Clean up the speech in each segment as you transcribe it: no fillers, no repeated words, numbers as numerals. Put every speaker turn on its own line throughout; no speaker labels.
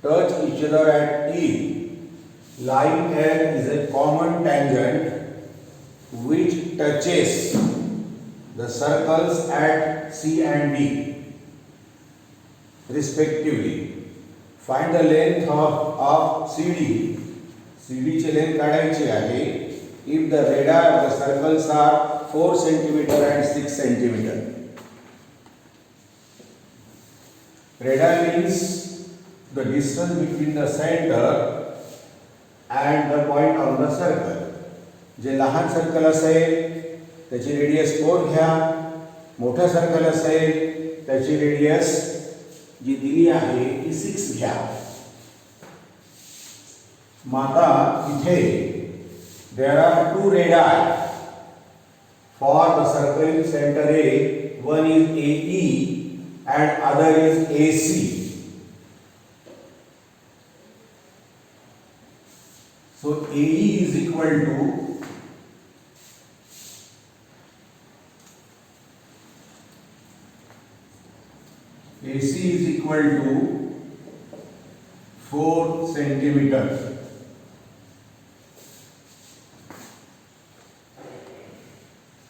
touch each other at E, line L is a common tangent which touches the circles at C and D respectively. Find the length of CD. CD ची length काढायची आहे. If the radii of the circles are 4 cm and 6 cm. Radii means the distance between the center and the point of the circle. जे लहान circle असेल त्याची radius 4 घ्या. मोठा circle असेल त्याची रेडियस जी दिली आहे ती 6 घ्या. माता इथे there are two radii for the circle center A. One is AE and other is AC. So AE is equal to AC is equal to 4 centimeters.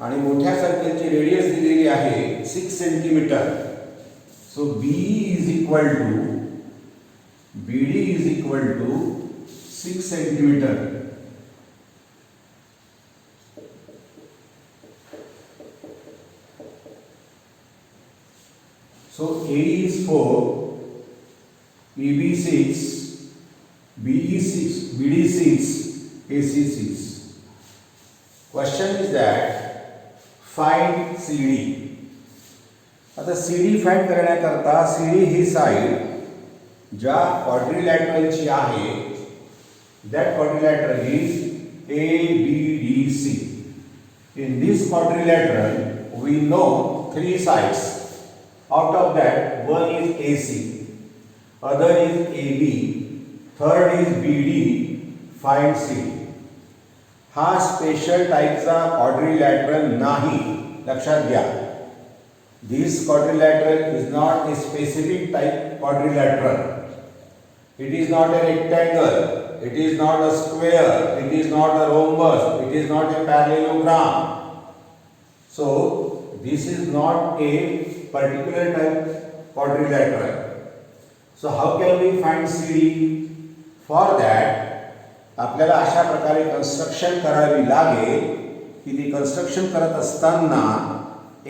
आणि मोठ्या सर्कलची रेडियस दिलेली आहे 6 centimetre. So BE is equal to BD is equal to 6 centimeter. So AE is 4, EB 6, BE 6, BD 6, AC 6. Question is that find CD. आता CD find करण्याकरता CD ही side ज्या क्वाड्रिलॅटरलची आहे that quadrilateral is ABDC. In this quadrilateral we know 3 sides. Out of that, one is AC, other is AB, third is BD. Find CD. हा special टाइपचा quadrilateral नाही, लक्षात घ्या. This quadrilateral is not a specific type quadrilateral. It is not a rectangle, it is not a square, it is not a rhombus, it is not a parallelogram. So this is not a particular type quadrilateral. So how can we find CD? For that आपल्याला अशा प्रकारे construction करावी लागेल की ती construction करत असताना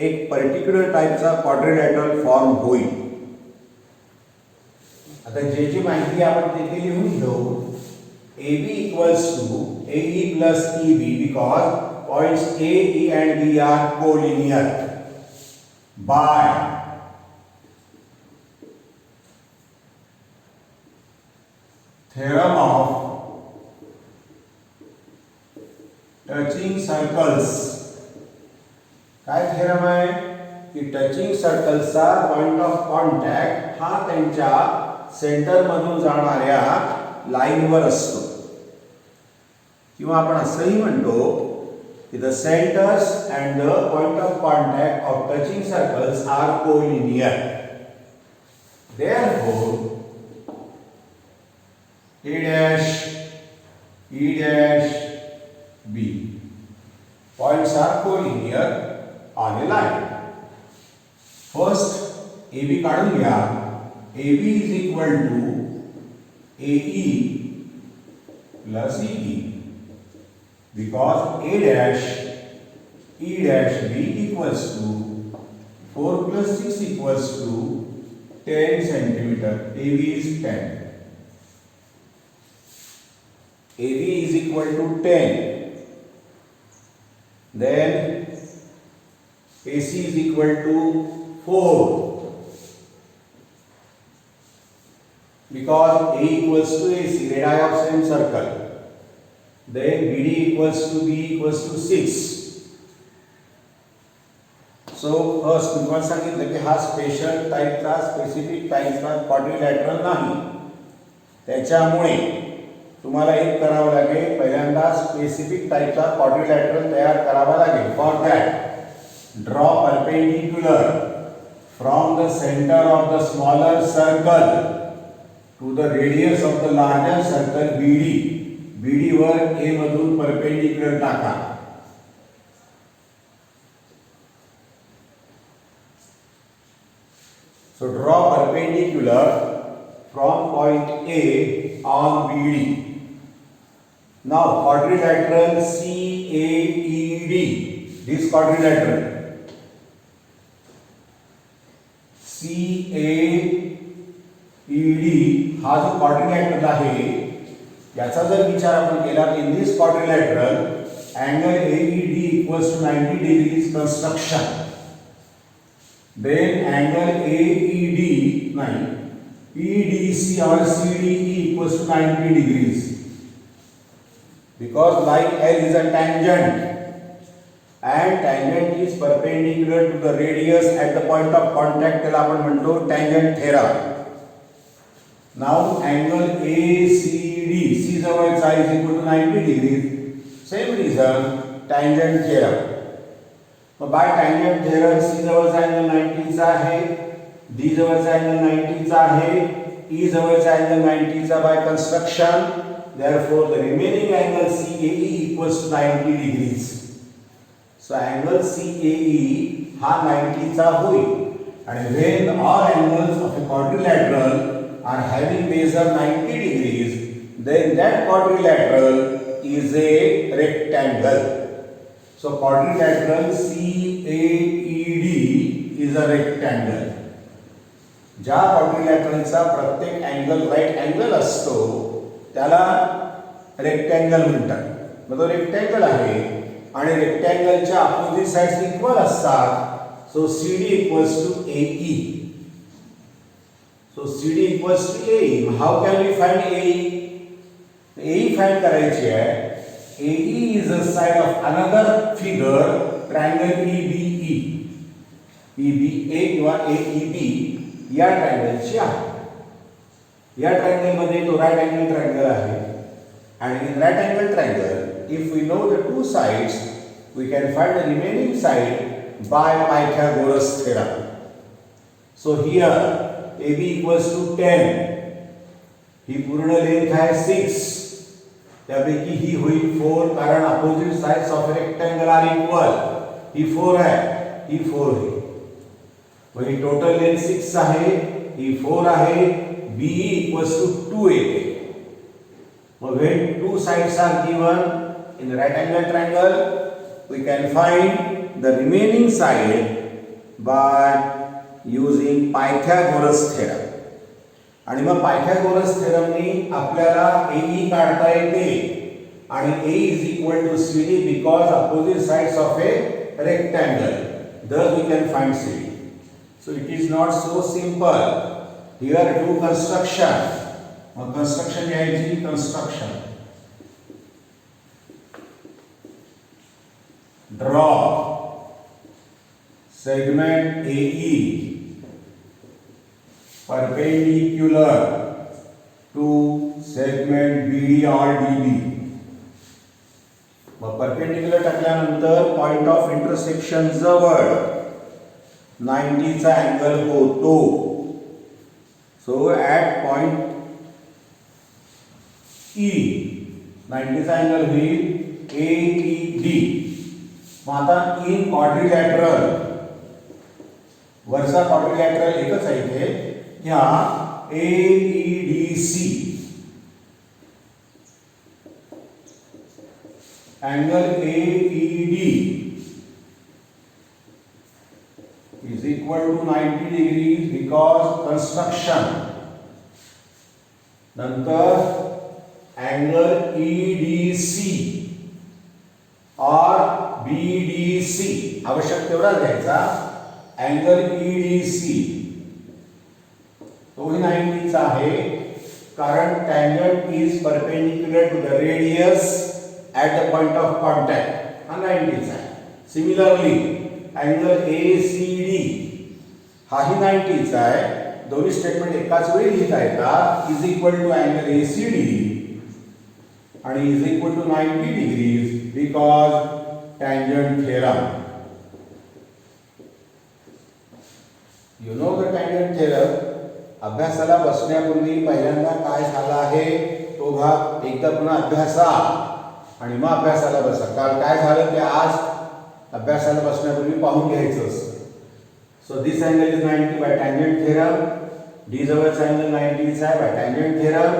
एक पर्टिक्युलर टाइपचा क्वाड्रिलॅटरल फॉर्म होईल. आता जे जी माहिती आपण तिथे लिहून घेऊ. AB equals to AE plus EB because points A, E and B are collinear by theorem of touching circles. काय थेरम आहे की टचिंग सर्कल्सचा पॉइंट ऑफ कॉन्टॅक्ट हा त्यांच्या सेंटर मधून जाणाऱ्या लाईनवर असतो. किंवा आपण असंही म्हणतो की the centres and the point of contact of touching circles are collinear. Therefore A dash, E dash, B points are collinear on a line. First AB काढून घ्या. AB is equal to AE plus EB because A dash E dash B equals to 4 plus 6 equals to 10 centimeter. AB is 10. AB is equal to 10. Then AC is equal to 4 because A equals to AC, radii of same circle. Then BD equals to B equals to 6. So first तुम्हाला सांगितलं की हा special टाइपचा specific टाइपचा quadrilateral नाही. त्याच्यामुळे तुम्हाला एक करावं लागेल. पहिल्यांदा स्पेसिफिक टाइपचा क्वाड्रिलॅटरल तयार करावा लागेल. For that draw perpendicular from the centre of the smaller circle to the radius of the larger circle BD. BD वर A मधून परपेंडिक्युलर टाका. So draw perpendicular from point A on BD. Now quadrilateral CAED. This quadrilateral CAED हा जो quadrilateral आहे याचा जर विचार आपण केला तर in this quadrilateral angle AED equals to 90 degrees construction. Then angle AED EDC or CDE equals to 90 degrees. Because like L is a tangent and tangent is perpendicular to the radius at the point of contact, त्याला आपण म्हणतो tangent theorem. Now angle ACD, C जवळचा is equal to 90 degrees. Same reason, tangent theorem. Mug bye tangent theorem C जवळचा angle 90 चा आहे, D जवळचा angle 90 चा आहे, E जवळचा अँगल 90 चा by construction. Therefore the remaining angle CAE equals to 90 degrees. So angle CAE हा 90 चा होईल. And when all angles of a quadrilateral are having base of 90 degrees, then that quadrilateral is a rectangle. So quadrilateral CAED is a rectangle. ज्या क्वाड्रिलॅटरलचा प्रत्येक angle right angle असतो त्याला rectangle म्हणतात. मग तो rectangle आहे आणि रेक्टँगलच्या अपोजिट साइड्स इक्वल असतात. सो CD equals to AE. So CD equals to AE. How can we find AE? AE find करायची आहे. AE is a side of another figure, triangle EBE. EBA किंवा AEB या ट्रायंगलची आहे. या triangle मध्ये तो right angle triangle आहे आणि in right angle triangle if we know the two sides we can find the remaining side by Pythagoras theorem. So here AB equals to 10. ही पूर्ण लेंथ आहे 6. त्यापैकी ही होईल 4 कारण opposite sides of rectangle are equal. ही 4 आहे, ही 4 आहे. वही टोटल लेंथ 6 आहे, ही 4 आहे. BE equals to 2AB. When two sides are given in the right angle triangle, we can find the remaining side by using Pythagoras theorem. आणि मग Pythagoras थेरमनी आपल्याला AE काढता येते आणि A is equal to CD because opposite sides of a rectangle. Thus we can find CD. So it is not so simple. Here do construction. Mug construction घ्यायची. construction. Draw segment AE perpendicular to segment BD or DB. Mug perpendicular टाकल्यानंतर point of intersection जवळ 90 चा angle होतो. So at point E 90 चा angle होईल AED. मग आता इन quadrilateral वरचा quadrilateral एकच आहे इथे. या AEDC angle AED is equal to 90 degrees because construction. नंतर angle EDC or BDC आवश्यक तेवढा घ्यायचा. angle EDC तोही 90 चा आहे कारण tangent is perpendicular to the radius at the point of contact. हा 90 चा आहे. Similarly angle ACD हाही 90 चा आहे. दोन्ही स्टेटमेंट एकाच वेळी लिहिता येतात. is equal to angle ACD आणि is equal to 90 degrees because tangent theorem. You know the tangent theorem. अभ्यासाला बसण्यापूर्वी पहिल्यांदा काय झालं आहे तो भाग एकदा पुन्हा अभ्यासा आणि मग अभ्यासाला बसा. काल काय झालं ते आज अभ्यासाला बसण्यापूर्वी पाहून घ्यायचं असतं. So this angle is 90 by tangent theorem. D जवळचा अँगल 90 आहे बाय टँजंट थेरम.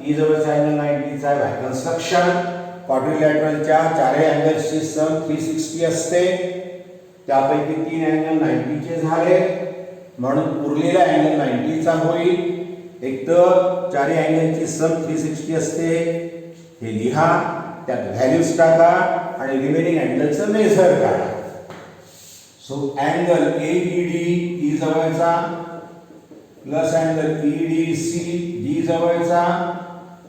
ई जवळचा अँगल 90 आहे बाय कन्स्ट्रक्शन. क्वाड्रिलॅटरलच्या चारही अँगल्सची सम 360 असते. त्यापैकी 3 अँगल 90 चे झाले म्हणून उरलेला अँगल 90 चा होईल. एक तर चारही अँगलची सम 360 असते हे लिहा, त्यात व्हॅल्यूज टाका आणि रिमेनिंग अँगलचं मेजर काढा. सो अँगल AED ई जवळचा प्लस अँगल EDC डी जवळचा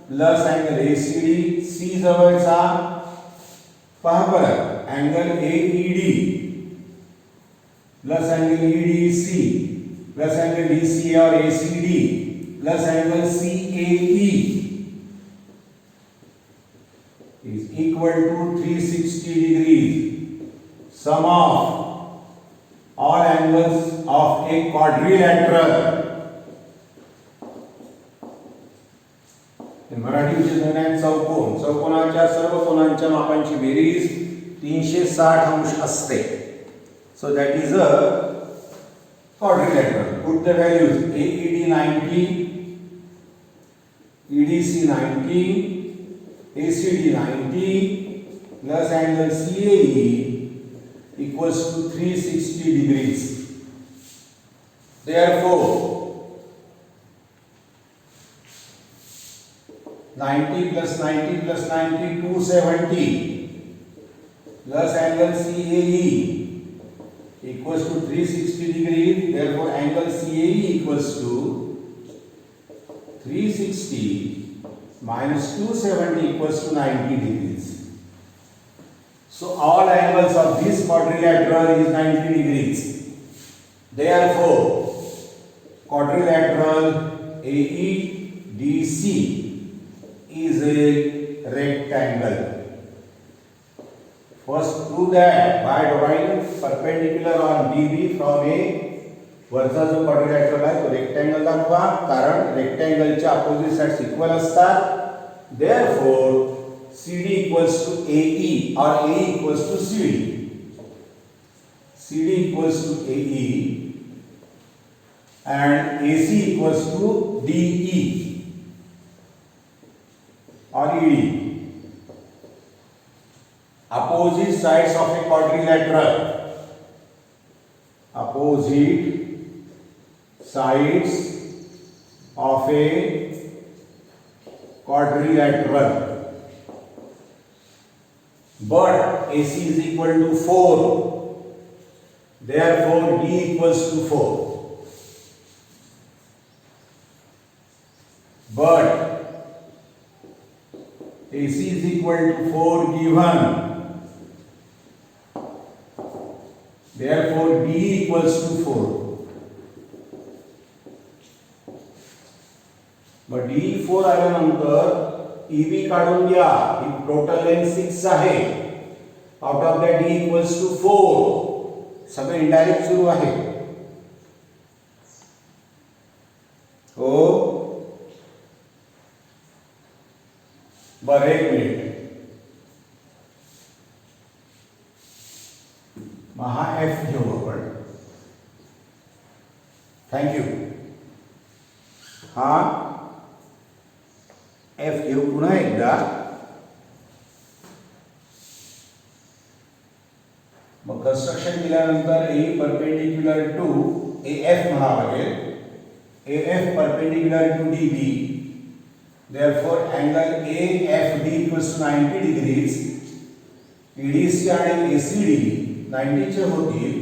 प्लस अँगल ACD सी जवळचा. पहा बरं, angle AED plus angle EDC plus angle DCA और ACD plus angle CAE is equal to 360 degrees. Sum of all angles of a quadrilateral. Marathi विषय चौकोन, चौकोनाच्या सर्व कोनांच्या मापांची berries 360 अंश असते. So that is a quadrilateral. Put the values. AED 90, EDC 90, ACD 90 plus angle CAE equals to 360 degrees. Therefore, 90 plus 90 plus 90 270 plus angle CAE equals to 360 degrees. Therefore, angle CAE equals to 360 minus 270 equals to 90 degrees. So all angles of this quadrilateral is 90 degrees. Therefore, quadrilateral AEDC is a rectangle. First prove that by drawing perpendicular on DB from A. वरचा जो quadrilateral आहे तो rectangle दाखवा, कारण रेक्टँगलच्या opposite sides equal असतात. Therefore, CD equals to AE or AE equals to CD. CD equals to AE and AC equals to DE or ED. Opposite sides of a quadrilateral. Opposite sides of a quadrilateral, but AC is equal to 4, therefore D equals to 4. But AC is equal to 4 given, therefore D equals to 4. Mug D4 आल्यानंतर EB काढून घ्या. ही total length 6 आहे. Out of that D equals to 4. सगळं indirect सुरू आहे. हो बरं, एक मिनिट. मग हा F घेऊ आपण. थँक्यू. हा F घेऊ पुन्हा एकदा. मग कन्स्ट्रक्शन केल्यानंतर A परपेंडिक्युलर टू AF म्हणावं लागेल. AF perpendicular to DB. Therefore angle AFD equals to 90 degrees. EDC आणि ACD 90 चे होतील.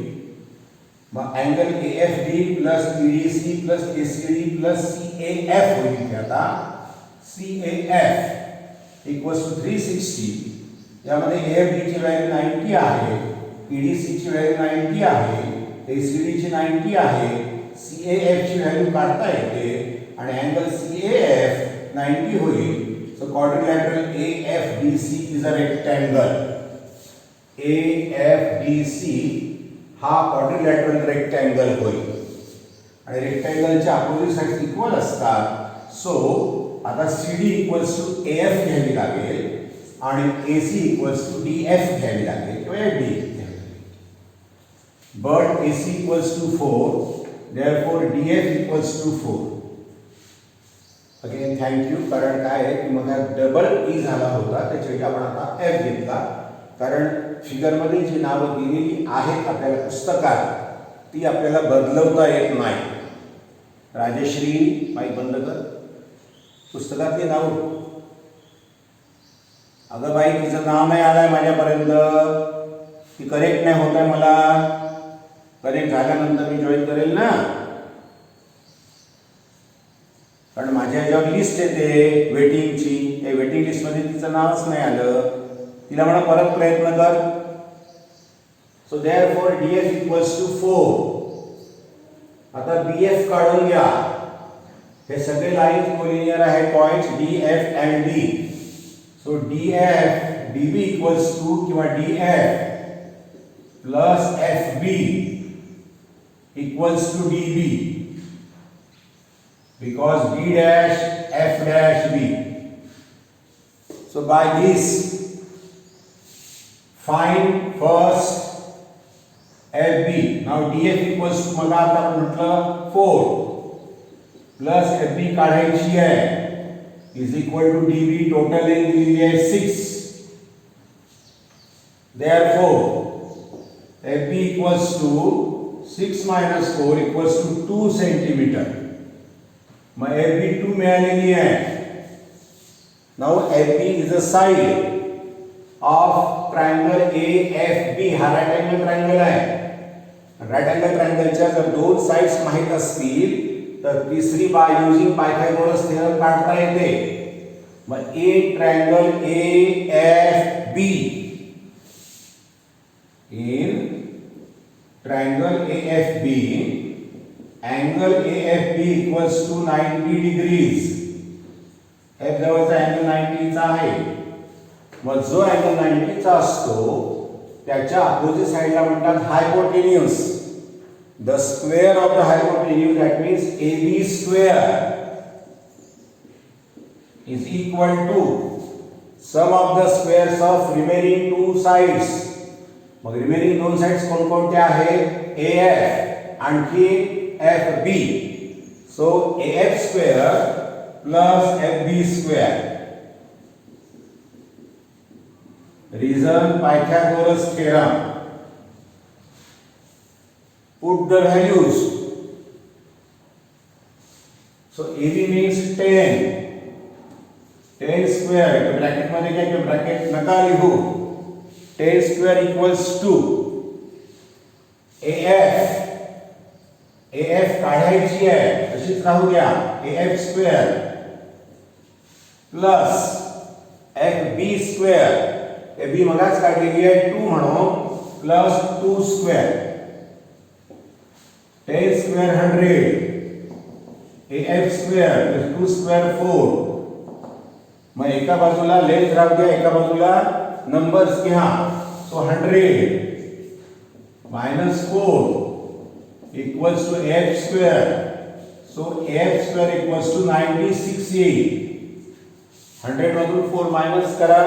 मग angle AFD plus EDC plus ACD plus CAF होईल. ते आता CAF equals to 360. यामध्ये AFD ची व्हॅल्यू 90 आहे, EDC ची व्हॅल्यू 90 आहे, ACD ची 90 आहे, CAF ची व्हॅल्यू काढता येते आणि अँगल CAF 90 होईल. So quadrilateral AFDC is a rectangle. AFDC हा क्वाड्रिलॅटरल रेक्टँगल होईल. आणि रेक्टँगलच्या अपोजिट साइड्स इक्वल असतात. सो आता CD इक्वल्स टू AF घ्यावी लागेल आणि AC इक्वल्स टू DF घ्यावी लागेल किंवा FD घ्यावी लागेल. But AC equals to 4, therefore DF equals to 4. Again thank you. कारण काय आहे की मग डबल E झाला होता त्याच्याऐवजी आपण आता F घेतला. कारण फिगरमध्ये जी नावं दिलेली आहेत आपल्याला पुस्तकात ती आपल्याला बदलवता येत नाही. राजश्री माईक बंद कर. पुस्तकातली नाव, अगं बाई तिचं नाव नाही आलंय माझ्यापर्यंत, ती करेक्ट नाही होत आहे. मला करेक्ट झाल्यानंतर मी जॉईन करेल ना, कारण माझ्या ह्याच्यावर लिस्ट येते वेटिंगची. त्या वेटिंग लिस्टमध्ये तिचं नावच नाही आलं. तिला म्हणा परत प्रयत्न कर. So therefore DF equals to 4. आता BF काढून घ्या. हे सगळे लाईन्स कोलिनियर आहेत points DF and D. So DF DB equals to किंवा DF plus FB equals to DB because B dash F dash B. So by this find first FB. Now DF equals to मला आता म्हटलं 4 plus FB काढायची आहे is equal to DB. Total length दिलेली आहे 6. Therefore FB equals to 6 minus 4 equals to 2 centimeter. Mug FB 2 मिळालेली आहे. Now FB is a side of triangle AFB. हा राइट अँगल ट्रायंगल आहे. राइट अँगल ट्रायंगलच्या जर दोन साइड्स माहित असतील तर तिसरी बाय युजिंग पायथागोरस थेरम काढता येते. मग a triangle AFB in triangle AFB angle AFB equals to 90 degrees. F जवळचा अँगल 90 चा आहे. मग जो अँगल 90 चा असतो त्याच्या अपोजिट साइडला म्हणतात hypotenuse. The square of the hypotenuse that means AB square is equal to sum of the squares of remaining two sides. मग रिमेनिंग दोन साइड्स कोणकोणत्या आहेत? AF आणखी FB. So AF square plus FB square. Reason Pythagoras theorem. Put the values. So AB means 10. 10 square. तो bracket मध्ये काय की bracket नका लिहू. 10 square equals to AF. AF काढायची आहे तशीच राहू द्या. AF square plus FB square. AB मगाच काढलेली आहे 2 म्हणून plus 2 square. 10 square 100. AF square plus 2 square 4. मग एका बाजूला लेंथ राहू द्या, एका बाजूला नंबर्स घ्या. So 100 minus 4 equals to AF square. So AF square equals to 96 येईल. 100 मधून 4 मायनस करा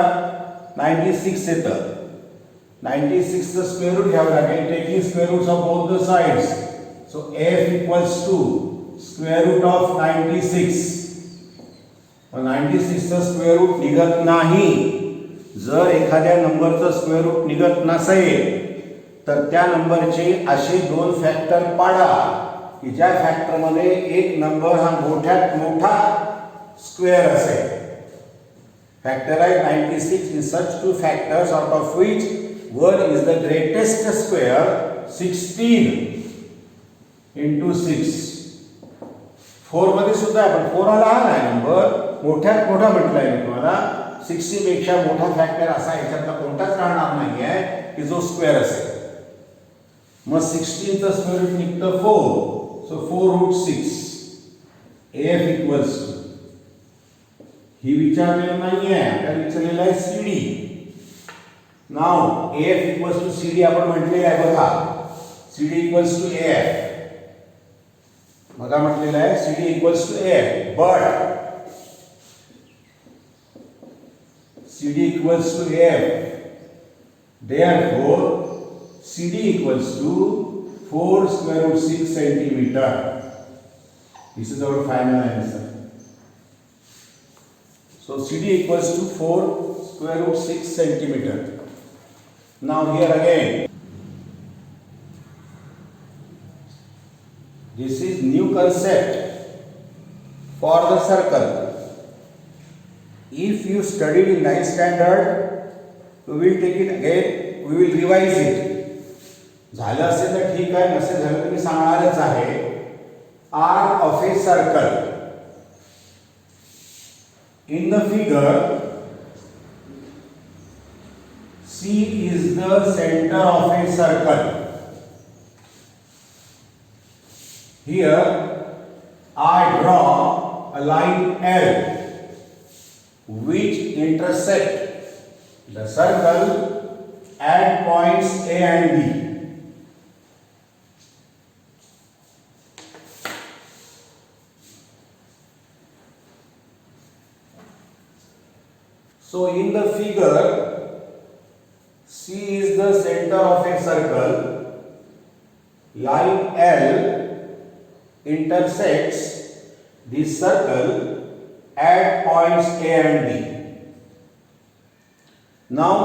96 येतं. 96 चं स्क्वेअर रूट घ्यावं लागेल. Taking square roots of both the sides. So F equals to square root of 96. 96 चं स्क्वेअर रूट निघत नाही. जर एखाद्या नंबरचं स्क्वेअर रूट निघत नसेल तर त्या नंबरचे असे दोन फॅक्टर पाडा की ज्या फॅक्टरमध्ये एक नंबर हा मोठ्यात मोठा स्क्वेअर असेल. Factorize 96 in such two factors out of which one is the greatest square. 16 into 6. 4 मध्ये सुद्धा आहे पण 4 हा लहान आहे नंबर. मोठ्यात मोठा म्हटलाय मी तुम्हाला. 60 पेक्षा मोठा फॅक्टर असा याच्यातला कोणताच राहणार नाही आहे की जो स्क्वेअर असेल. मग 16 चा स्क्वेअर रूट निघतं 4. So 4 root 6. AF equals to ही विचारलेलं नाहीये, आपल्याला विचारलेलं आहे CD. नाव AF इक्वल्स टू CD आपण म्हटलेलं आहे बघा. CD equals to AF. बघा म्हटलेलं आहे CD equals to AF, but CD equals to AF, therefore CD equals to 4 square root 6 centimeter. This is our final answer. So CD equals to 4 square root 6 centimeter. Now here again, this is new concept for the circle. If you studied in 9th standard, we will take it again, we will revise it. झालं असेल तर ठीक आहे, नसेल झालं तर मी सांगणारच आहे. Arc of a circle. In the figure, C is the center of a circle. Here, I draw a line L which intersect the circle at points A and B. So in the figure, C is the center of a circle. Line L intersects this circle at points A and B. Now,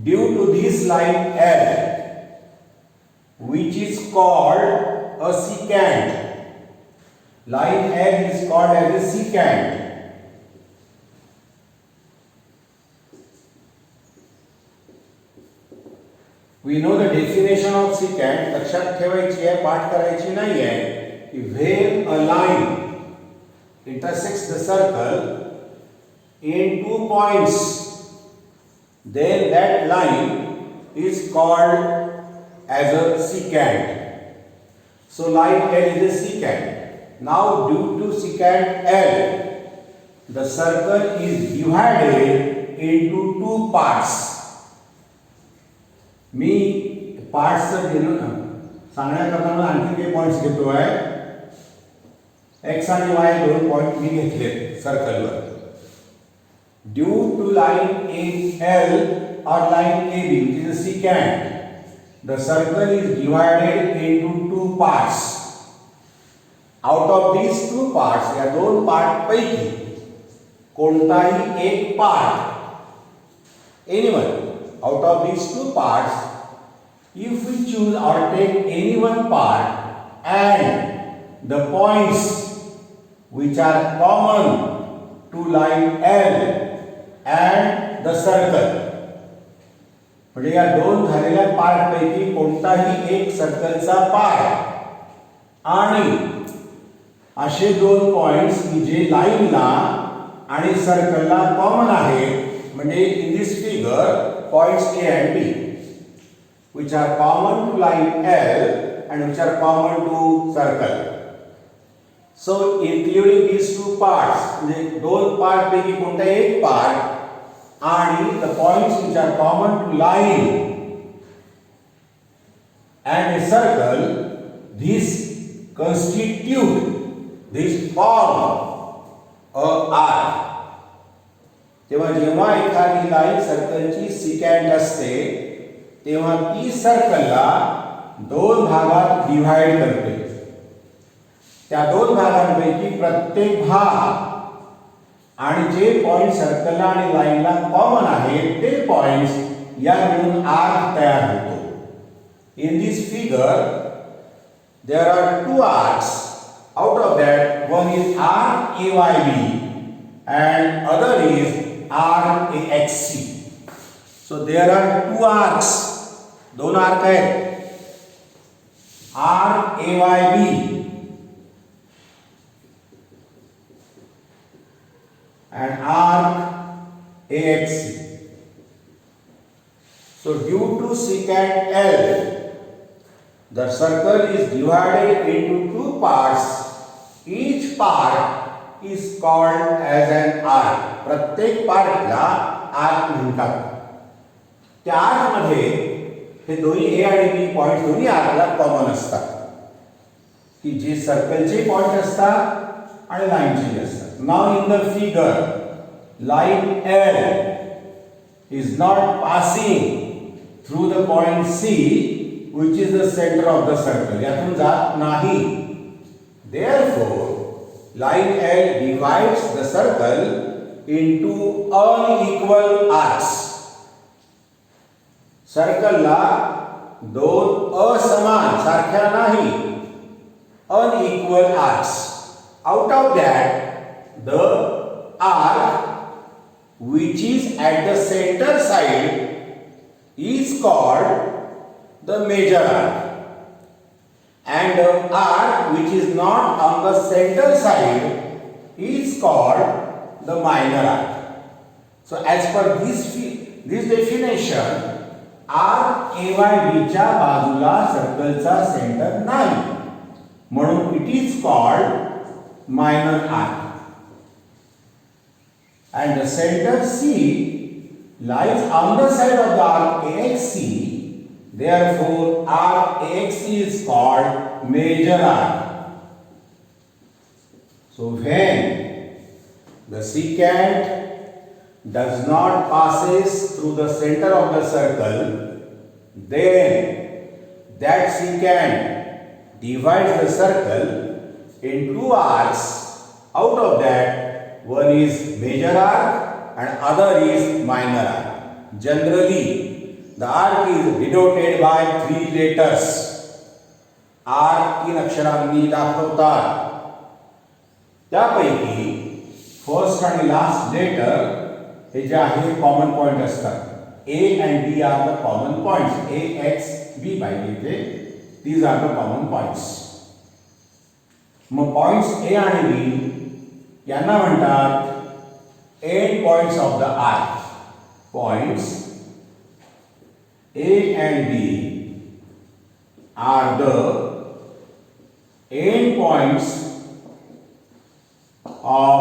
due to this line L, which is called a secant, line L is called as a secant. We know the definition of secant. लक्षात ठेवायची आहे, पाठ करायची नाही आहे की when a line intersects the circle in 2 points, then that line is called as a secant. So line L is a secant. Now due to secant L, the circle is divided into 2 parts. Me parts जर घेलो ना, सांगण्याकरता आणखी काही points घेतो आहे. X आणि वाय दोन point मी घेतले सर्कलवर. ड्यू टू लाइन एल और line A B which is a secant, the circle is divided into 2 parts. Out of these 2 parts, या दोन पार्ट पैकी कोणताही एक part, anyone out of these 2 parts, if we choose or take any one part and the points which are common to line L and the circle, म्हणजे या दोन झालेल्या part पैकी कोणताही एक सर्कलचा पार्ट आणि असे दोन पॉइंट्स की जे लाईनला आणि सर्कलला कॉमन आहे, म्हणजे इन this figure points A and B which are common to line L and which are common to circle. So including these 2 parts, म्हणजे दोन पार्ट पैकी कोणता एक पार्ट आणि the points which are common to line and a circle, these constitute, this form a arc. तेव्हा जेव्हा एखादी line सर्कलची सिकॅन्ट असते तेव्हा ती सर्कलला 2 भागात डिव्हाइड करते. त्या 2 भागांपैकी प्रत्येक भाग आणि जे पॉइंट सर्कलला आणि लाईनला कॉमन आहेत ते पॉइंट्स या मिळून आर्क तयार होतो. In this figure there are 2 arcs. Out of that one is arc AYB and other is arc AXC. So there are 2 arcs. दोन आर्क आहेत, arc AYB and arc AXC. So due to secant L, the circle is divided into 2 parts. Each part is called as an arc. प्रत्येक पार्टला arc म्हणतात. त्या arc मध्ये हे दोन्ही ए आणि B point दोन्ही आर्कला common असतात. की जे सर्कलचे पॉइंट असतात आणि लाईनचे असतात. नाव in the figure line L is not passing through the point C which is the center of the circle. यातून जात नाही. Therefore line L divides the circle into unequal arcs. Circle ला दोन असमान सारख्या नाही unequal arcs. Out of that the arc which is at the center side is called the major arc, and the arc which is not on the center side is called the minor arc. So as per this definition, arc AYB च्या बाजूला सर्कलचा centre नाही, म्हणून it is called minor arc. And the center C lies on the side of the arc AXC. Therefore, arc AXC is called major arc. So, when the secant does not passes through the center of the circle, then that secant divides the circle in two arcs. Out of that, one is major arc and other is minor arc. Generally, the arc is denoted by three letters. Arc तीन अक्षरांनी दाखवतात. त्यापैकी first आणि last letter हे जे आहे common point असतात. A and B are the common points. A, X, B पाहिजे इथे. These are the common points. Mug points A आणि B यांना म्हणतात end points of the arc. Points A and B are the end points of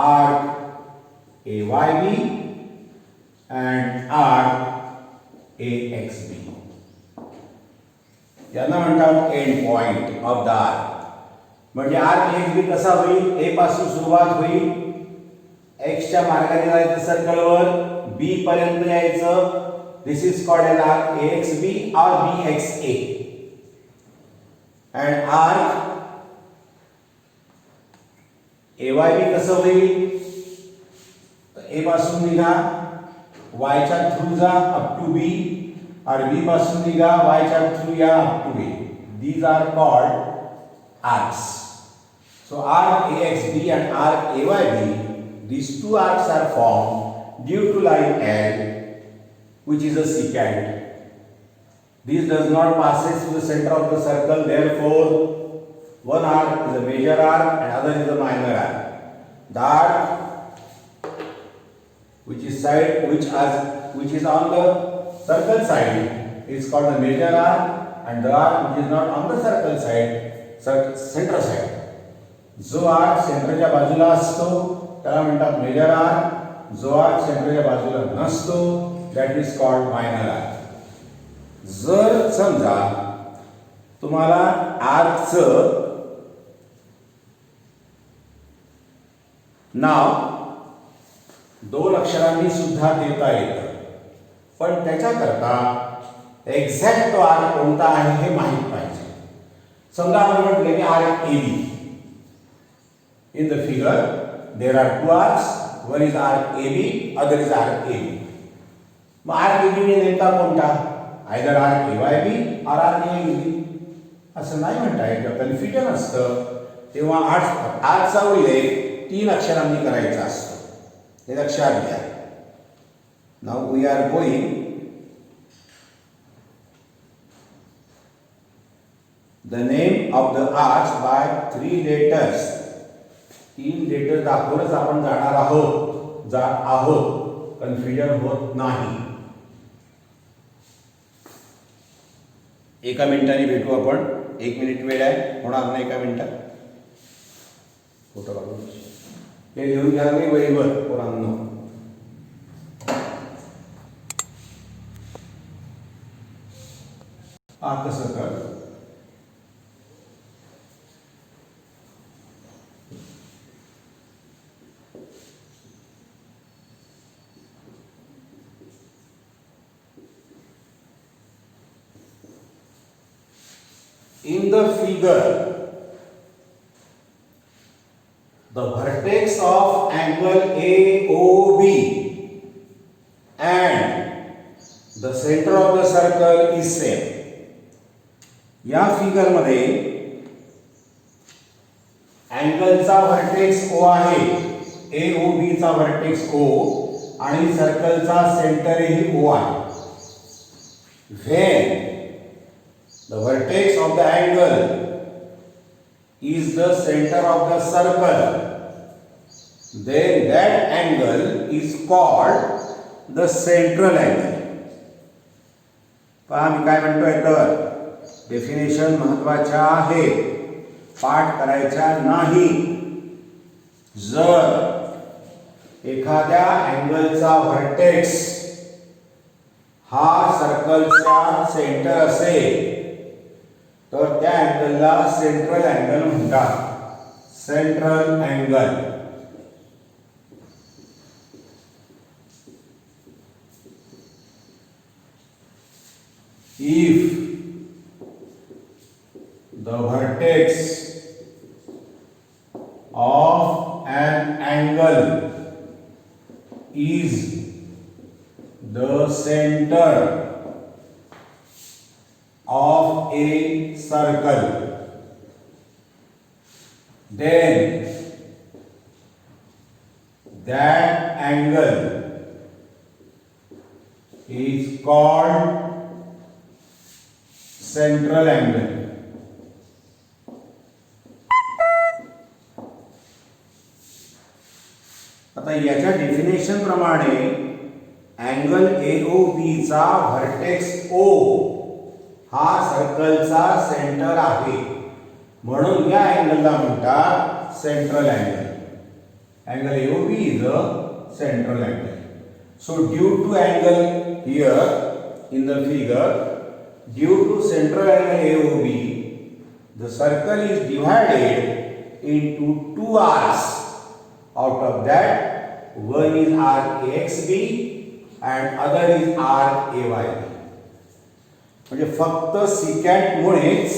arc AYB and arc AXB. यांना म्हणतात end point of the arc. म्हणजे arc AXB कसा होईल? A पासून सुरुवात होईल, X च्या मार्गाने जायचं सर्कलवर, B पर्यंत यायचं. This is called as arc AXB or BXA. and arc AYB कसं होईल? A पासून निघा, Y च्या थ्रू जा अप टू B, और B पासून निघा, Y च्या थ्रू या up to A. These are called arcs. So arc AXB and arc AYB, these two arcs are formed due to line L, which is a secant. This does not passes through the center of the circle, therefore one arc is a major arc and other is a minor arc. The arc which is on the circle side is called the major arc, and the arc which is not on the circle side, center side. जो arc सेंटरच्या बाजूला असतो त्याला म्हणतात major arc, जो arc सेंटरच्या बाजूला नसतो that is called minor arc. जर समजा तुम्हाला आर्कचं नाव दोन अक्षरांनी सुद्धा देता येतं, पण त्याच्याकरता एक्झॅक्ट तो आर्क कोणता आहे हे माहित पाहिजे. समजा आपण म्हटले की arc AB. In the figure there are two arcs, one is arc AB, other is arc AB. Mug arc AB ने नेमका कोणता? either arc AYB or arc AXB असं नाही म्हणता येत. कन्फ्युजन असतं तेव्हा आर्कचा उल्लेख तीन अक्षरांनी करायचा असतो, हे लक्षात घ्या. Now we are going the name of the arcs by three letters. तीन लेटर दाखवूनच आपण जाणार आहोत, कन्फ्युजन होत नाही. एका मिनिटाने भेटू आपण. 1 मिनिट वेळ आहे, होणार नाही एका मिनिटात. फोटो काढून हे लिहून घ्या नाही वहीवर पोरांनो. Arc circle in the figure, the vertex of angle AOB and the center of the circle is same. या फिगर मध्ये अँगलचा व्हर्टेक्स O आहे, AOB चा व्हर्टेक्स O आणि सर्कलचा सेंटर ही O आहे. When the vertex of the angle is the center of the circle, then that angle is called the central angle. पहा मी काय म्हणतोय तर डेफिनेशन महत्वाच्या आहे, पाठ करायच्या नाही. जर एखाद्या अँगलचा व्हर्टेक्स हा सर्कलचा सेंटर असेल तर त्या अँगलला सेंट्रल अँगल म्हणतात. Central angle. If the vertex of an angle is the center of a circle, then that angle is called central angle. आता याच्या डेफिनेशन प्रमाणे अँगल AOB चा व्हर्टेक्स O हा सर्कलचा सेंटर आहे, म्हणून या अँगलला म्हणतात central angle. Angle AOB is a central angle. So due to angle here in the figure, due to central angle AOB, the circle is divided into two arcs. Out of that, one is arc AXB and other is arc AYB. म्हणजे फक्त सिकॅट मुळेच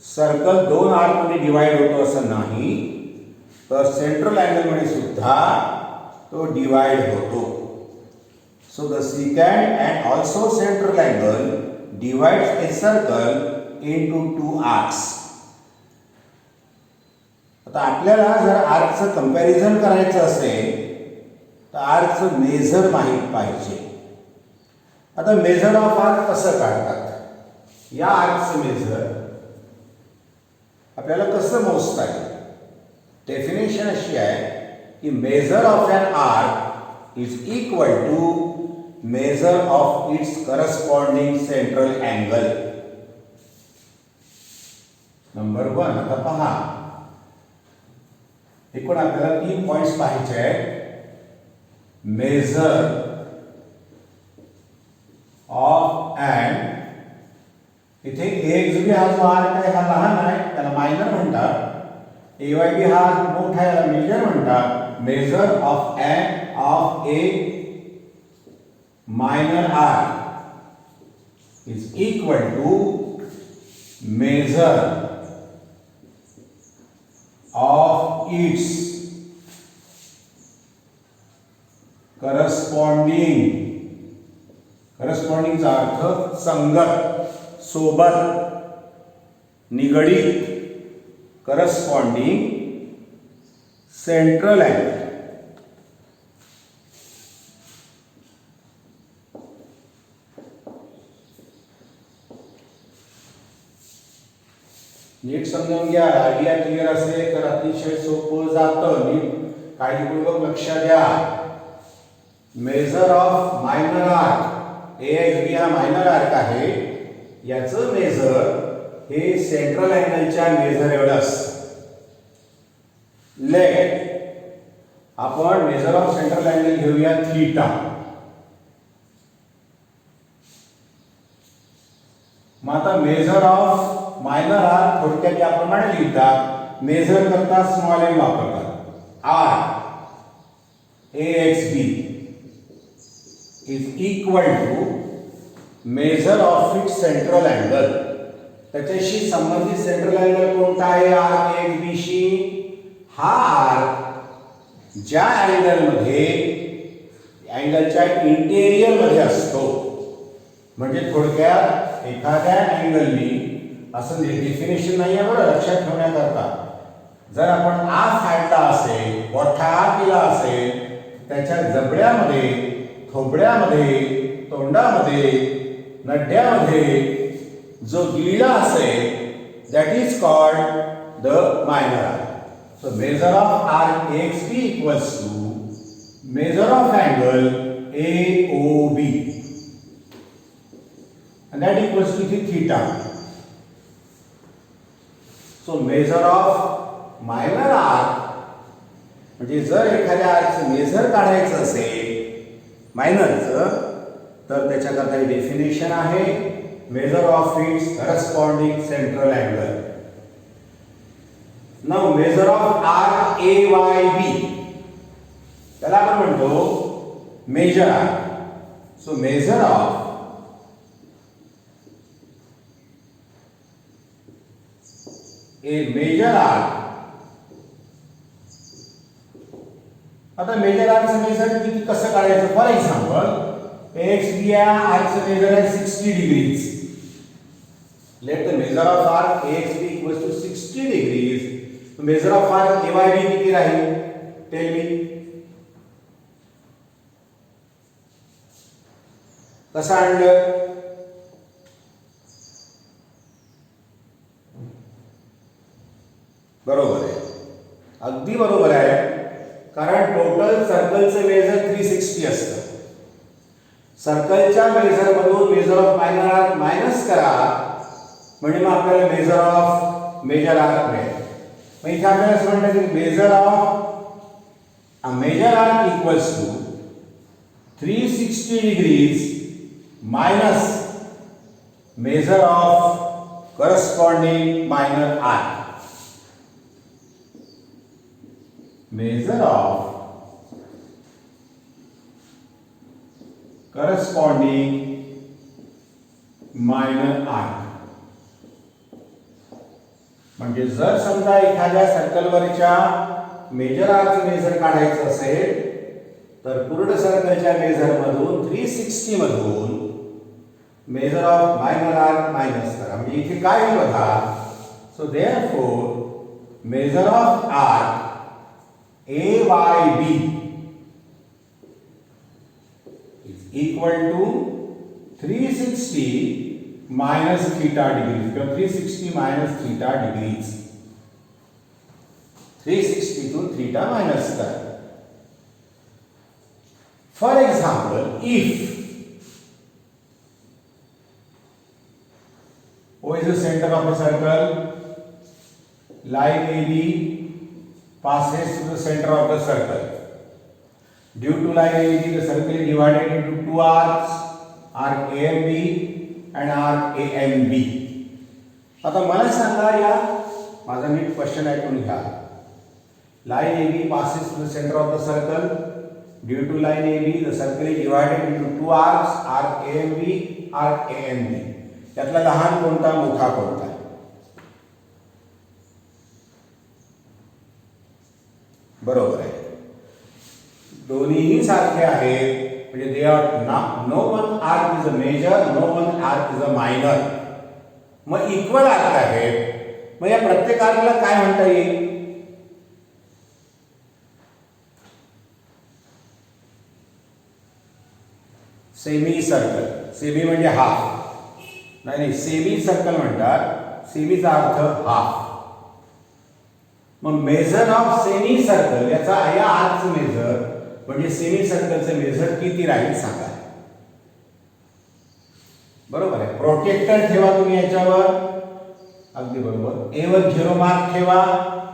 circle दोन arc मध्ये divide होतो असं नाही, तर central angle मध्ये सुद्धा तो डिवाइड होतो. So the secant and also central angle divides a circle into two arcs. आता आपल्याला जर आर्कचं कंपॅरिझन करायचं असेल तर आर्कचं मेजर माहीत पाहिजे. आता मेजर ऑफ आर्क कसं काढतात? या आर्कचं मेजर आपल्याला कसं मोजता येईल? डेफिनेशन अशी आहे की measure of an arc is equal to major of its corresponding central angle. Number 1. आता पहा, एकूण आपल्याला 3 पॉइंट्स पाहायचे आहेत. मेजर ऑफ एन, इथे AXB हा जो आर्क आहे हा लहान आहे, त्याला मायनर म्हणतात. AYB हा मोठा आहे, याला मेजर म्हणतात. Measure of an of a minor arc is equal to measure of its corresponding चा अर्थ संगत, सोबत, निगडित, corresponding central angle. नीट समजून घ्या. आयडिया क्लिअर असेल तर अतिशय सोपं जातं. नीट काळजीपूर्वक लक्ष द्या. Major of minor arc, AXB हा मायनर आर्क आहे, याचं मेजर हे सेंट्रल अँगलच्या मेजर एवढं असतं. लेट आपण मेजर ऑफ सेंट्रल अँगल घेऊया थीटा. मग आता मेजर ऑफ मायनर आर्क थोडक्यात याप्रमाणे लिहितात. मेजर करता स्मॉल एन वापरतात. R AXB is equal to major of its central angle. त्याच्याशी संबंधित सेंट्रल अँगल कोणता आहे आर्क XBC हा आर्क ज्या अँगलमध्ये अँगलच्या इंटेरियर मध्ये असतो म्हणजे थोडक्यात एखाद्या अँगलनी असं डेफिनेशन नाही आहे बरं लक्षात ठेवण्याकरता जर आपण आ फाडला असेल मोठा आ केला असेल त्याच्या जबड्यामध्ये थोबड्यामध्ये तोंडामध्ये नड्यामध्ये जो गिळला असेल that is called the minor arc so major of arc XB equals to measure of angle AOB and that equals to theta. So measure of minor arc म्हणजे जर एखाद्या आर्कचं मेजर काढायचं असेल मायनरचं तर त्याच्याकरता डेफिनेशन आहे measure of its corresponding central angle. Now measure of arc AYB त्याला आपण म्हणतो major arc. So major of a major arc. आता मेजर आर्कचं मेजर किती कसं काढायचं फॉर एक्झाम्पल XB या आर्कचं मेजर आहे 60 degrees. Let the measure of arc AXB equals to 60 degrees. Measure of arc AYB किती राहील टेल मी. कसं आणलं बरोबर आहे अगदी बरोबर आहे कारण टोटल सर्कलचं मेजर 360 असतं. सर्कलच्या मेजर मधून major of minor arc minus करा म्हणजे मग आपल्याला मेजर ऑफ मेजर आर्क मिळेल. मग इथे आपल्याला असं म्हणतात की measure of a major arc equals to 360 degrees minus measure of corresponding minor arc. Measure of corresponding minor arc. म्हणजे जर समजा एखाद्या सर्कलवरच्या मेजर आर्कचं मेजर काढायचं असेल तर पूर्ण सर्कलच्या मेजर मधून 360 मधून major of minor arc minus करा म्हणजे इथे काय होईल बघा. So therefore major of arc AYB is equal to 360 minus theta degrees किंवा 360 मायनस थीटा डिग्रीज. 360 तून थीटा मायनस करा. For example, if O is the center of a circle, line AB passes through the center of the circle. Due to line AB, the circle is divided into two arcs, arc AMB and arc ANB. आता मला सांगा या माझा NEET question ऐकून घ्या. Line AB passes through the center of the circle. Due to line AB, the circle is divided into two arcs, arc AMB, arc ANB. त्यातला लहान कोणता मोठा कोणता बरोबर आहे दोन्हीही सारखे आहेत म्हणजे they are no one arc is a major no one arc is a minor. मग इक्वल आर्क आहेत मग या प्रत्येक आर्कला काय म्हणता येईल. Semi circle. सेमी म्हणजे हाफ नाही सेमी सर्कल म्हणतात. सेमीचा अर्थ हाफ. मग मेजर ऑफ सेमी सर्कल याचा या आर्कचं मेजर म्हणजे सेमी सर्कलचं मेजर किती राहील सांगा. बरोबर आहे. प्रोटेक्टर ठेवा तुम्ही याच्यावर अगदी बरोबर. ए वर 0 मार्क ठेवा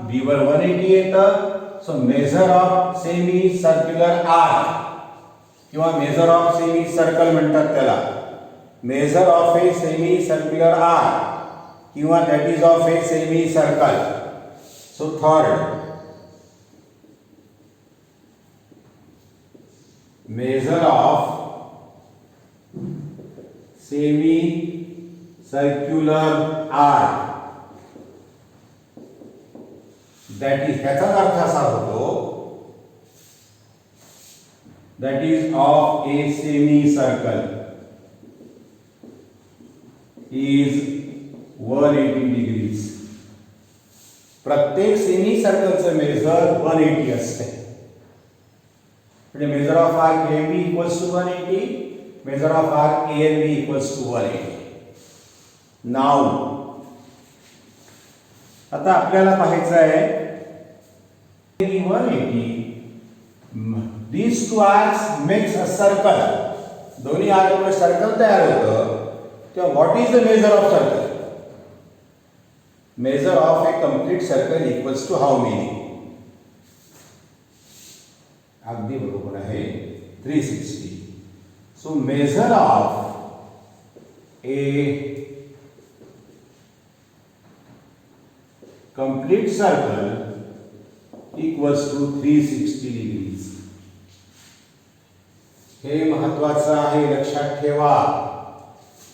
बी वर 180 येतं. So major of semi circular arc किंवा मेजर ऑफ सेमी सर्कल म्हणतात त्याला. Major of a semi circular arc किंवा that is of a semi circle. So third major of semi circular arc, that is, त्याचा अर्थ असा होतो, that is of a semicircle is 180 degrees. प्रत्येक semi सर्कलचं measure 180 असते. म्हणजे measure of arc A B equals to 180, measure of arc A N B equals to 180. Now आता आपल्याला पाहायचं आहे 180, these two arcs makes a circle. दोन्ही arc मध्ये सर्कल तयार होतं. तेव्हा what is the measure of circle? Measure of a complete circle equals to how many? अगदी बरोबर आहे 360. So measure of a complete circle equals to 360 degrees. हे महत्वाचं आहे, लक्षात ठेवा.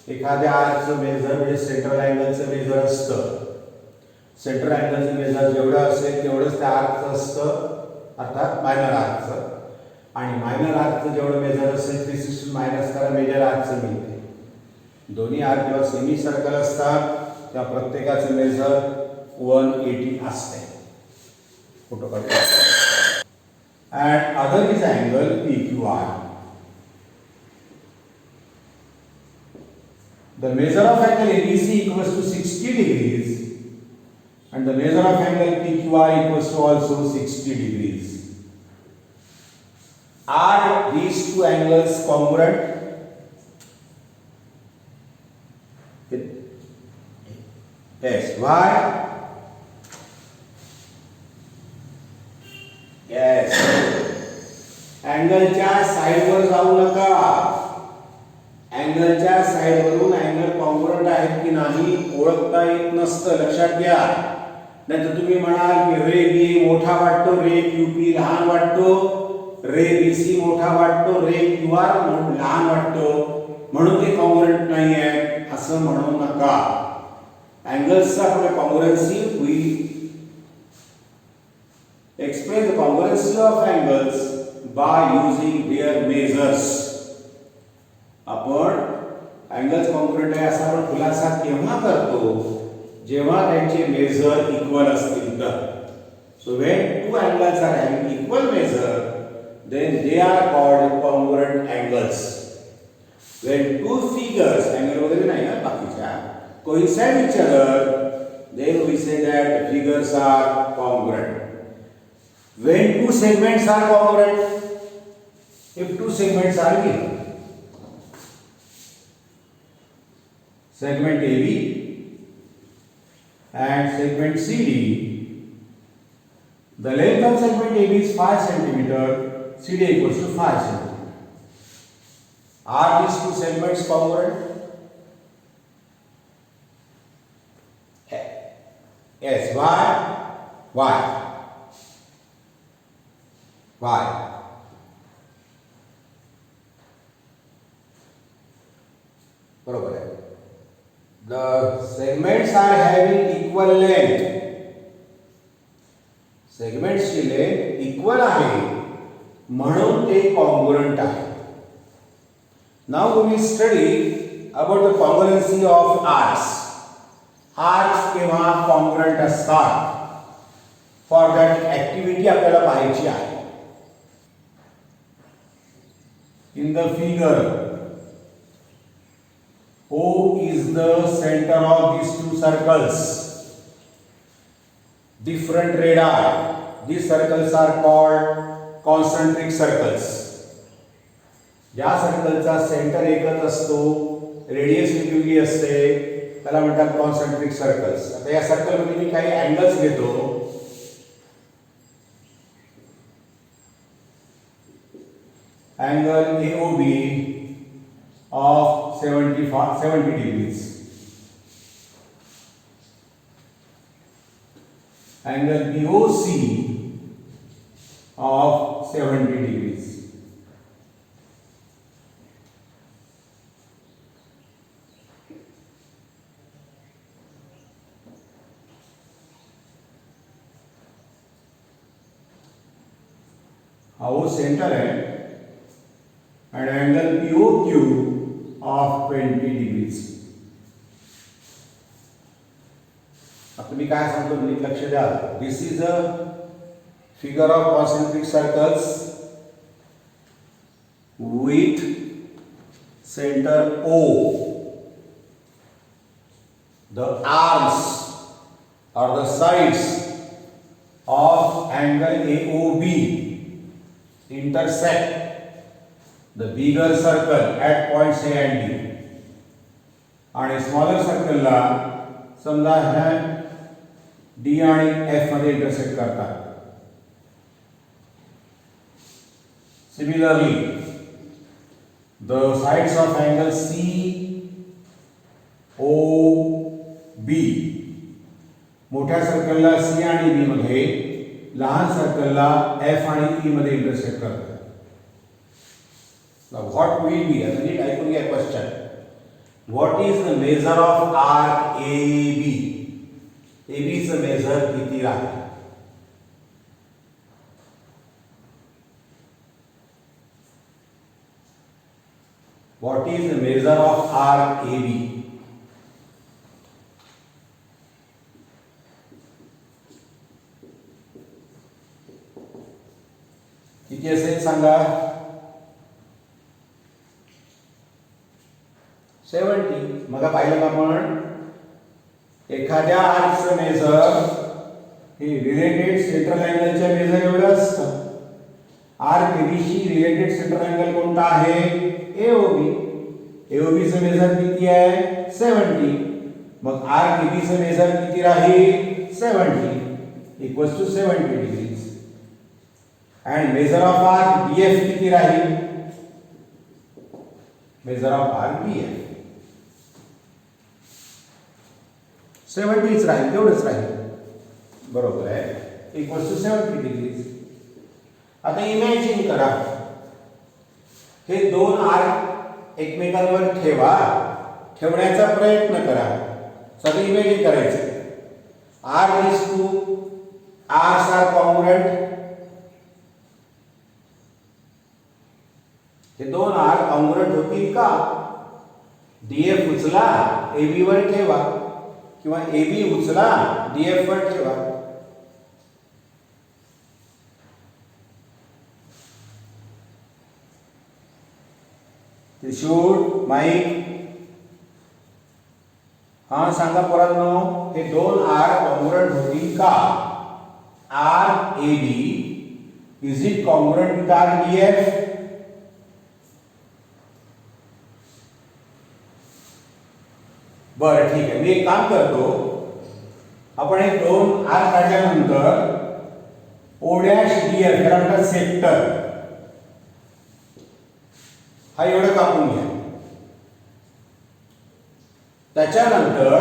एखाद्या आर्कचं मेजर म्हणजे सेंट्रल अँगलचं मेजर असतं. सेंट्रल अँगलचं मेजर जेवढं असेल तेवढंच त्या आर्कचं असतं, अर्थात मायनर आर्कचं. आणि मायनर आर्कचं जेवढं मेजर असेल 360 मायनस करा, मेजर आर्कचं मिळते. दोन्ही आर्क जेव्हा सेमी सर्कल असतात त्या प्रत्येकाचं मेजर 180 असते. फोटो काढतो. And other is angle PQR. The measure of angle ABC equals to 60 degrees. And the measure of angle PQR equals to also 60 degrees. Are these two angles congruent? Yes. Why? Yes. अँगलच्या साइडवर जाऊ नका. अँगलच्या साइडवरून angle congruent आहेत की नाही ओळखता येत नसतं, लक्षात घ्या. नाहीतर तुम्ही म्हणाल की रे बी मोठा वाटतो, रे QP लहान वाटतो, रे BC मोठा वाटतो, रे QR लहान वाटतो, म्हणून ते कॉन्ग्रुएंट नाही आहे असं म्हणू नका. अँगल्सचा पुढे congruency we express the congruency of angles by using their measures. आपण अँगल्स कॉन्ग्रुएंट आहे असा आपण खुलासा केव्हा करतो? जेव्हा त्यांचे मेजर इक्वल असतील तर. So when two angles are having equal measure then they are called congruent angles. When two figures, angle वगैरे नाही ना बाकीच्या, coincide each other, then we say that the figures are congruent. When two segments are congruent, if two segments are given, segment AB and segment CD, the length of segment AB is 5 cm, CD equals to 5 cm. Are these two segments congruent? Yes. Why? Why? Why? बरोबर आहे. The segments are having equal length. Segments ची length equal आहे म्हणून ते congruent आहे. Now we study about the congruency of arcs. Arcs केव्हा congruent असतात? For that activity आपल्याला पाहायची आहे. In the figure O is the center of these two circles. Different radii. These circles are called concentric circles. ज्या सर्कलचा centre एकच असतो, radius वेगवेगळी असते, त्याला म्हणतात कॉन्सेंट्रिक सर्कल्स. आता या सर्कल मध्ये मी काही अँगल्स घेतो. Angle AOB of 70 degrees. Angle BOC of 70 degrees. हा ओ सेंटर आहे आणि अँगल POQ ऑफ 20 डिग्रीज. आता मी काय सांगतो नीट लक्ष द्या. This is a figure of concentric circles with centre O. The arms or the sides of angle AOB intersect the bigger circle at points A and B. आणि smaller सर्कलला समजा ह्या D आणि F मध्ये intersect करतात. Similarly, the sides of angle COB मोठ्या सर्कलला C आणि B मध्ये, लहान सर्कलला F आणि E मध्ये इंटरसेक्ट करतात. Now what will be? आता नीट ऐकून घ्या question. What is the measure of arc AB? AB चं मेजर किती राहील? What is the measure of arc AB? किती असेल सांगा? 70. मग पाहिलं आपण एखाद्या आर्कचं मेजर हे रिलेटेड सेंट्रल अँगलच्या मेजर एवढं असतं. आर्क एबीशी रिलेटेड सेंट्रल अँगल कोणता आहे? AOB. AOB चं मेजर किती आहे? 70. मग आर्क AB चं मेजर किती राहील? 70 equals to 70 degrees. and measure of arc BF किती राहील? measure of arc BF 70 च राहील, तेवढंच राहील. बरोबर आहे, इक्वल्स टू 70 डिग्रीज. आता इमॅजिन करा हे दोन आर्क एकमेकांवर ठेवण्याचा प्रयत्न करा. सगळं इमॅजिन करायचं. R is to R's are congruent. हे दोन आर्क कॉन्ग्रुएंट होतील का? DF उचला AB वर ठेवा किंवा AB उचला DF वर ठेवा. त्रिशूळ माईक हा सांगा पोरांनो, हे दोन आर्क कॉन्ग्रुएंट होतील का? Arc AB is it congruent with arc DF? बरं ठीक आहे, मी एक काम करतो. आपण हे दोन आर्क काढल्यानंतर O' DF याला सेक्टर हा एवढं कापून घ्या. त्याच्यानंतर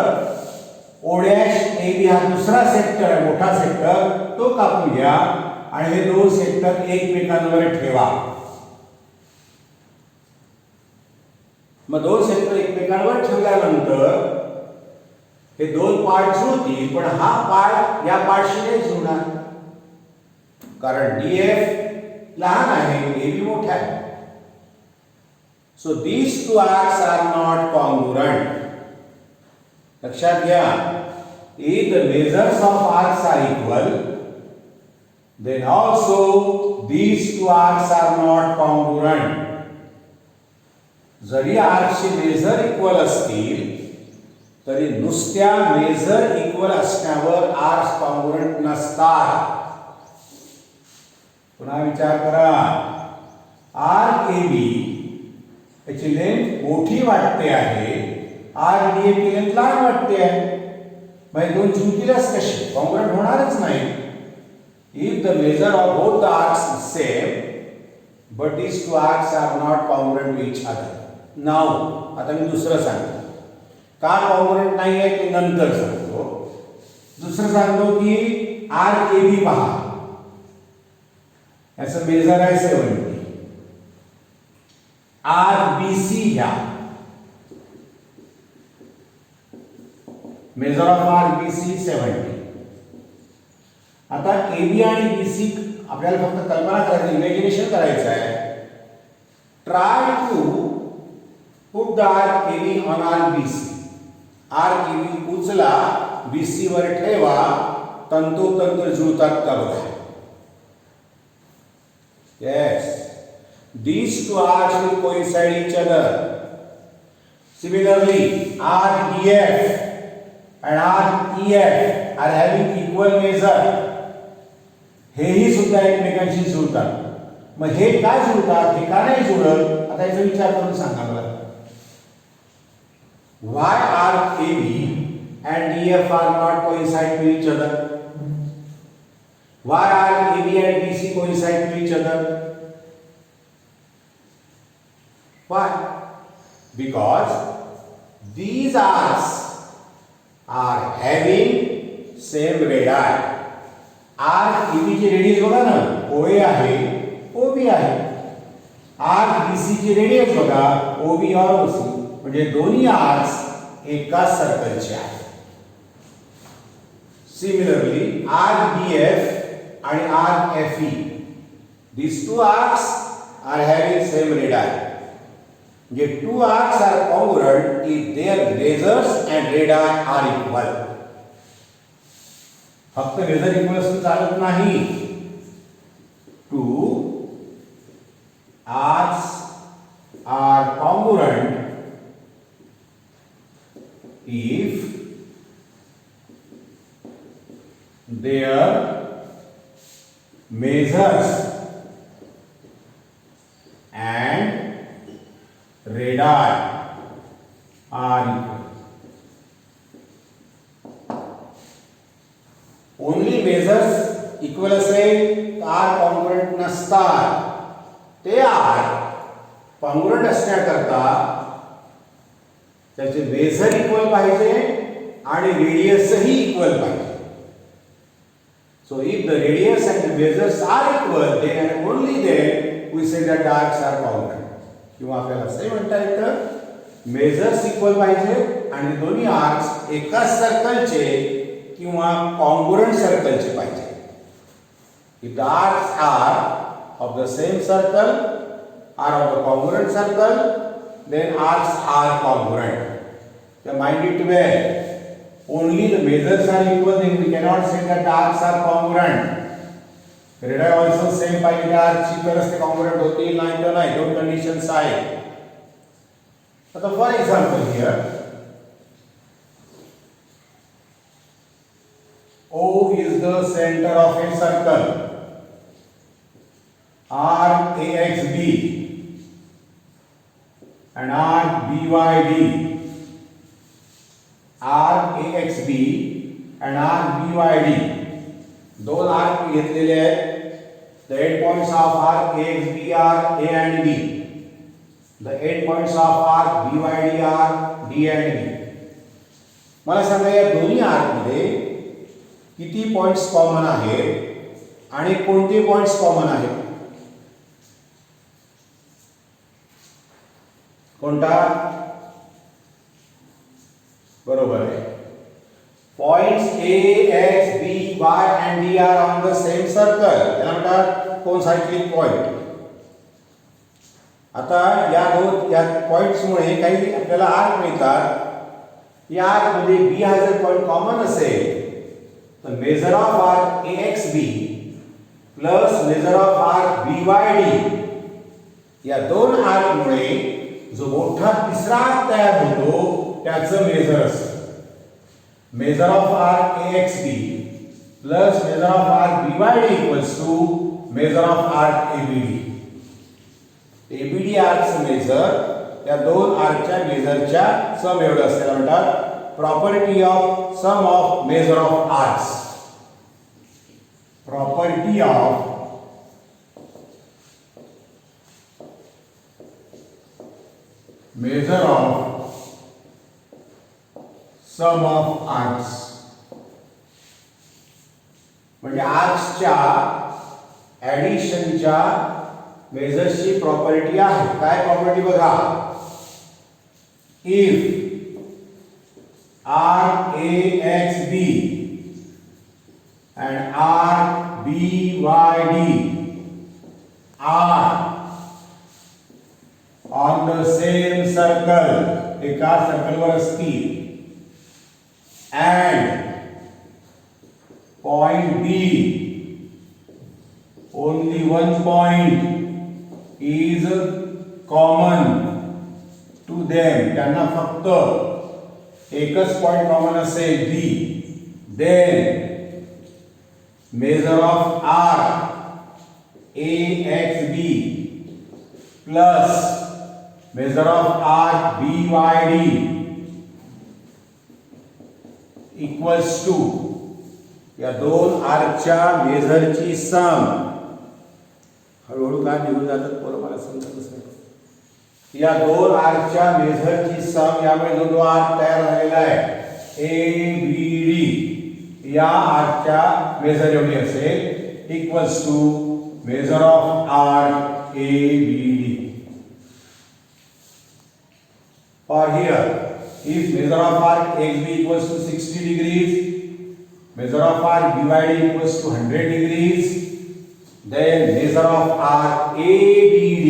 O' AB हा दुसरा सेक्टर आहे, मोठा सेक्टर, तो कापून घ्या आणि हे दोन सेक्टर एकमेकांवर ठेवा. मग दोन सेक्टर एकमेकांवर ठेवल्यानंतर हे दोन पार्ट जुळतील, पण हा पार्ट या पार्टशी नाही जुळणार कारण DF लहान आहे, AB मोठा आहे. So these two arcs are not congruent. लक्षात घ्या, if the measures of arcs are equal, then also these two arcs are not congruent. जरी आर्कचे मेजर इक्वल असतील तरी नुसत्या मेजर इक्वल असण्यावर आर्क्स कॉन्ग्रुएंट नसतात. पुन्हा विचार करा. आर्क AB याची लेंथ मोठी वाटते आहे, आर्क DF ची लेंथ लहान वाटते आहे. मग दोन जुळतीलच कशी? कॉन्ग्रुएंट होणारच नाही. If the measure of both the arcs is same but these two arcs are not congruent to each other. Now आता मी दुसरं सांगतो. का कॉन्ग्रुएंट नाही आहे ते नंतर सांगतो. दुसरं सांगतो की आर्क AB पहा, याचं मेजर आहे 70. आर्क BC घ्या, मेजर ऑफ आर्क BC 70. आता AB आणि BC आपल्याला फक्त कल्पना करायची, इमॅजिनेशन करायचं आहे. Try to put the arc AB on arc BC. Arc AB उचला, BC वर ठेवा, तंतोतंत जुळतात का बघा. Yes, these two arcs will coincide each other. Similarly, arc DF and arc EF are having equal measure. हेही सुद्धा एकमेकांशी जुळतात. मग हे का जुळतात, हे का नाही जुळत, आता याचा विचार करून सांगा मला. Why arc AB and DF are not coincide to each other? Why arc AB and BC coincide to each other? Why? Because these arcs are having same radii. Arc AB ची रेडियस बघा ना, OA आहे, OB आहे. Arc BC ची radius बघा, OB और OC. म्हणजे दोन्ही आर्क्स एकाच सर्कलचे आहेत. सिमिलरली आर्क DF आणि arc FE, these two arcs are having same radii. म्हणजे two arcs are congruent if their lasers and radii are equal. फक्त लेझर इक्वल असून चालत नाही. Two arcs are congruent if their measures and radii are equal. Only measures equal असेल are congruent नसतात. ते are congruent असण्याकरता त्याचे major equal पाहिजे आणि रेडियसही इक्वल पाहिजे. So if the radius and the measures are equal then and only then we say that arcs are congruent. किंवा आपल्याला असे म्हणता येतं मेजर्स इक्वल पाहिजे आणि दोन्ही आर्क्स एकाच सर्कलचे किंवा कॉन्ग्रुएंट सर्कलचे पाहिजे. If the arcs are of the same circle are of the congruent circle then arcs are congruent. So mind it well. Only the measures are equal, then we cannot say that the arcs are congruent. Radii also same पाहिजे, आर्कची तरच ते congruent होतील, नाही तर नाही. दोन conditions आहेत. आता for example here O is the center of a circle. Arc AXB and arc BYD. Arc AXB and arc BYD. दोन आर्क घेतलेले आहेत. The end points of arc AXB are A and B. The end points of arc BYD are D and B. मला सांगा या दोन्ही arc मध्ये किती points common आहेत आणि कोणते पॉइंट्स कॉमन आहेत? कोणता? बरोबर आहे. Points A, X, B, Y and D are on the same circle. याला म्हणतात कोनसायक्लिक पॉइंट. आता या पॉइंट्स मुळे काही आपल्याला आर्क मिळतात. या आर्क मध्ये B हा जर पॉइंट कॉमन असेल तर major of arc AXB plus major of arc BYD या दोन आर्क मुळे जो मोठा तिसरा आर्क तयार होतो त्याचं मेजर असतं. Major of arc AXB plus major of arc BYD equals to major of arc ABD. ABD आर्कचं मेजर या दोन आर्कच्या मेजरच्या सम एवढं असतं. म्हणतात property of sum of measure of arcs. Property of measure of sum of arcs. म्हणजे आर्क्सच्या ऍडिशनच्या मेजर्सची property आहे. काय property बघा. If arc AXB and arc BYD are on the same circle, एका सर्कलवर असतील, and point B, only one point is common to them, त्यांना फक्त एकच point common असेल B, then measure of arc AXB plus measure of arc BYD equals to, या दोन आर्कच्या मेजरची सम, हळूहळू काय निघून जातात पोरं मला समजतच नाही. या दोन आर्कच्या मेजरची सम, यामुळे जो आर्क तयार झालेला आहे ABD, या आर्कच्या मेजर एवढी असेल, equals to major of arc ABD. Or here, if measure of arc XB equals to 60 degrees, measure of arc BYD equals to 100 degrees, then measure of arc ABD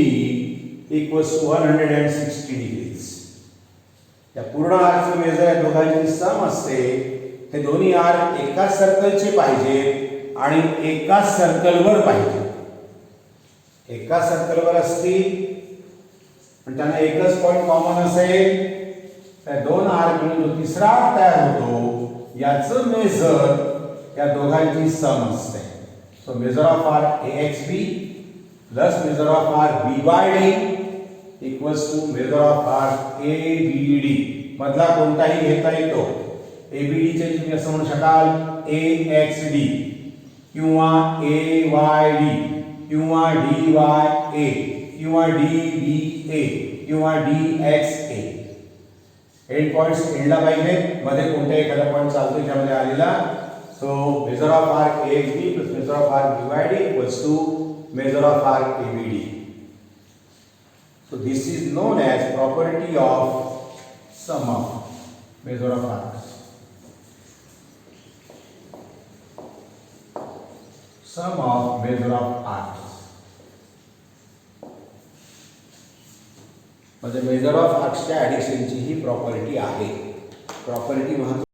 equals to 160 degrees. या पूर्ण आर्कचं major या दोघांची sum असते. हे दोन्ही arc एकाच सर्कलचे पाहिजे आणि एकाच सर्कलवर पाहिजे. एकाच सर्कलवर असतील पण त्यांना एकच पॉइंट कॉमन असेल, त्या दोन आर्क मिळून जो तिसरा आर्क तयार होतो याचं मेजर या दोघांची सम असते. So major of arc AXB plus major of arc BYD equals to major of arc ABD. मधला कोणताही घेता येतो. ABD चे तुम्ही असं म्हणू शकाल AXD किंवा AYD किंवा DYA किंवा DBA किंवा DXA. एंड पॉइंट्स एंडला पाहिजे, मध्ये कोणत्याही एखादा पॉइंट चालतो ज्यामध्ये आलेला. So major of arc AXB plus major of arc BYD equals to major of arc ABD. So this is known as property of sum of measure of arcs. Sum of measure of arcs. म्हणजे measure of आर्क्सच्या ॲडिशनची he property आहे. Property महत्त्वाची.